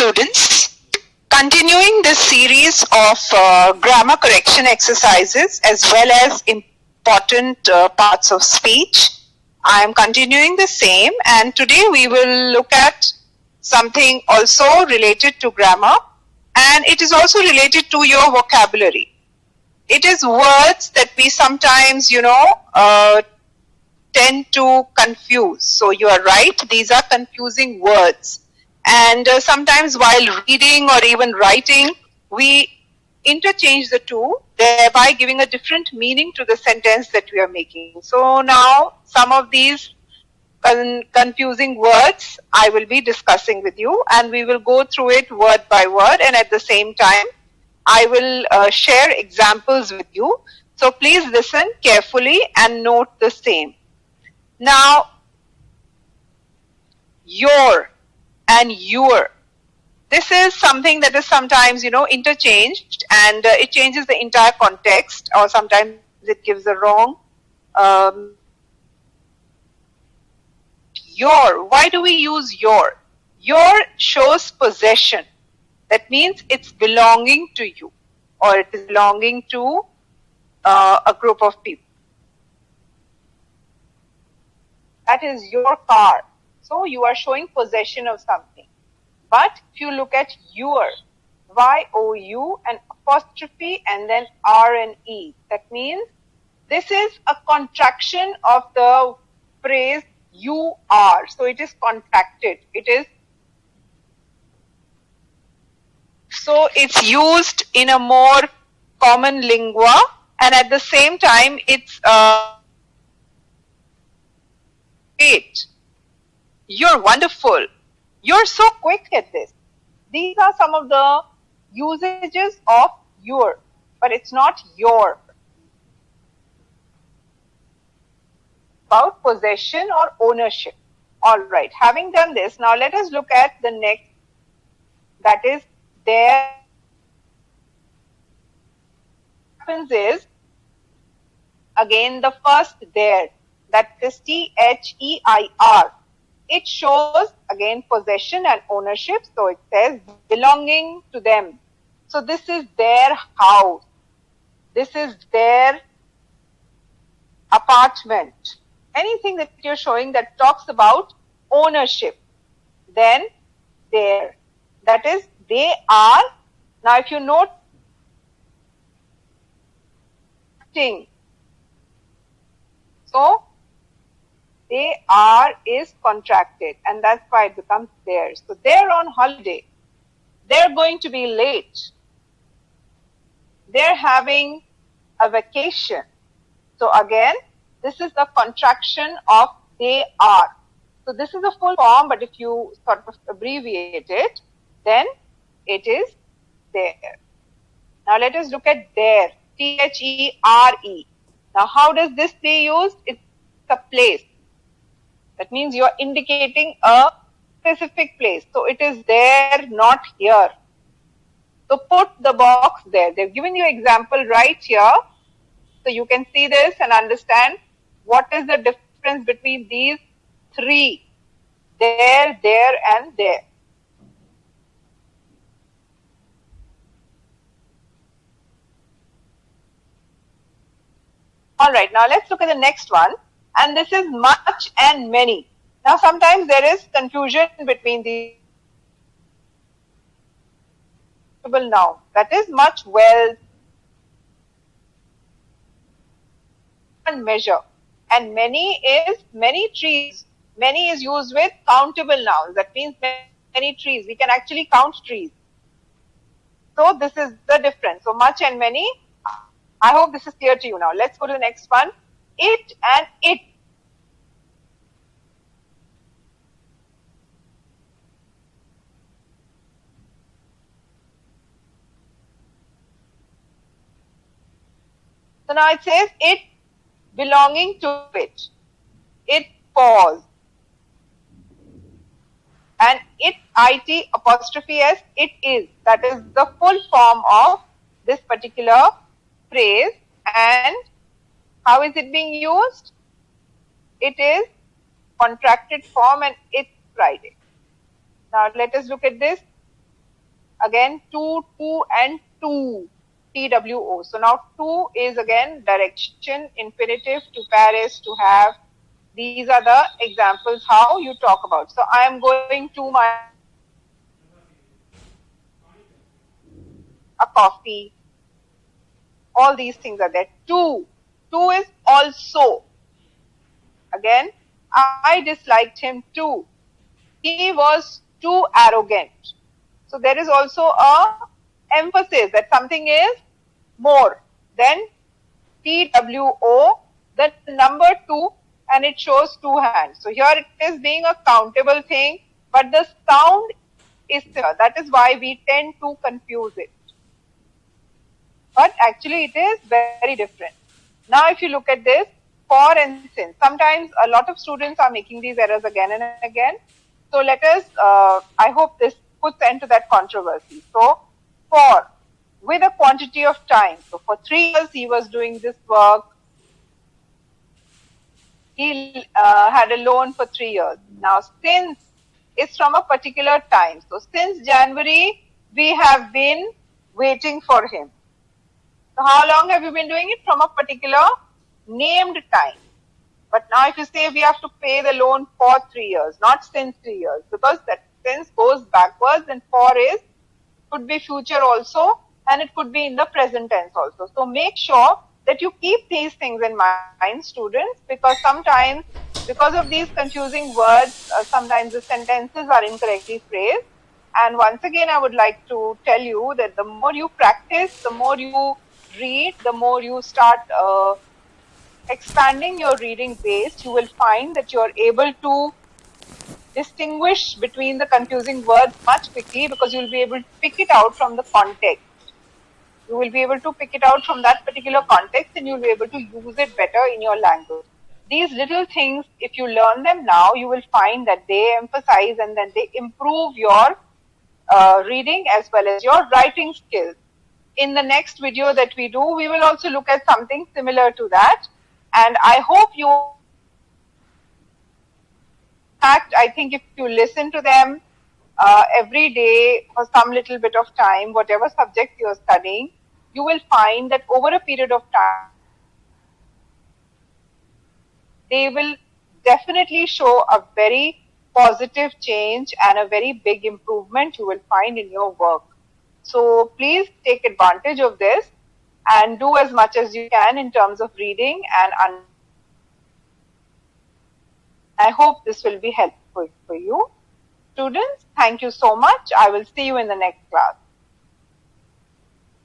students, continuing this series of grammar correction exercises as well as important parts of speech, I am continuing the same, and today we will look at something also related to grammar, and it is also related to your vocabulary. It is words that we sometimes, tend to confuse. So you are right, these are confusing words. And sometimes while reading or even writing, we interchange the two, thereby giving a different meaning to the sentence that we are making. So now some of these confusing words I will be discussing with you, and we will go through it word by word, and at the same time I will share examples with you. So please listen carefully and note the same. Now, your and your. This is something that is sometimes, interchanged, and it changes the entire context, or sometimes it gives a wrong. Your. Why do we use your? Your shows possession. That means it's belonging to you, or it is belonging to a group of people. That is your car. So you are showing possession of something. But if you look at your, Y-O-U, an apostrophe and then R and E. That means this is a contraction of the phrase you are. So it is contracted. So it's used in a more common lingua, and at the same time it's great. You're wonderful. You're so quick at this. These are some of the usages of your, but it's not your. About possession or ownership. Alright, having done this, now let us look at the next, that is there. What happens is, again the first there, that is T-H-E-I-R. It shows again possession and ownership. So it says belonging to them. So this is their house. This is their apartment. Anything that you're showing that talks about ownership. Then there. That is they are. Now if you note, so they are is contracted, and that's why it becomes theirs. So they're on holiday. They're going to be late. They're having a vacation. So again, this is the contraction of they are. So this is a full form, but if you sort of abbreviate it, then it is there. Now let us look at there. T-H-E-R-E. Now how does this be used? It's a place. That means you are indicating a specific place. So it is there, not here. So put the box there. They've given you example right here. So you can see this and understand what is the difference between these three. There, there and there. Alright, now let's look at the next one. And this is much and many. Now sometimes there is confusion between the noun. That is much wealth and measure. And many is many trees. Many is used with countable nouns. That means many trees. We can actually count trees. So this is the difference. So much and many. I hope this is clear to you now. Let's go to the next one. It and it. So now it says it belonging to it. It pause. And it, it apostrophe s, it is. That is the full form of this particular phrase. And how is it being used? It is contracted form and it's Friday. Now let us look at this. again 2, 2 and 2, TWO. So now 2 is again direction, infinitive, to Paris, to have. These are the examples how you talk about. So I am going to my a coffee. All these things are there. Two. Two is also. Again, I disliked him too. He was too arrogant. So there is also a emphasis that something is more than TWO, the number 2, and it shows 2 hands. So here it is being a countable thing, but the sound is similar. That is why we tend to confuse it. But actually it is very different. Now if you look at this, for and since, sometimes a lot of students are making these errors again and again. So let us, I hope this puts end to that controversy. So for, with a quantity of time, so for 3 years he was doing this work, he had a loan for 3 years. Now since is from a particular time. So since January, we have been waiting for him. So how long have you been doing it? From a particular named time. But now if you say we have to pay the loan for 3 years, not since 3 years, because that since goes backwards and for is, could be future also, and it could be in the present tense also. So make sure that you keep these things in mind, students, because sometimes, because of these confusing words, sometimes the sentences are incorrectly phrased. And once again, I would like to tell you that the more you practice, the more you read, the more you start expanding your reading base, you will find that you are able to distinguish between the confusing words much quickly, because you will be able to pick it out from the context. You will be able to pick it out from that particular context, and you will be able to use it better in your language. These little things, if you learn them now, you will find that they emphasize and then they improve your reading as well as your writing skills. In the next video that we do, we will also look at something similar to that. And I hope you, in fact, I think if you listen to them every day for some little bit of time, whatever subject you are studying, you will find that over a period of time, they will definitely show a very positive change and a very big improvement you will find in your work. So please take advantage of this and do as much as you can in terms of reading and I hope this will be helpful for you. Students, thank you so much. I will see you in the next class.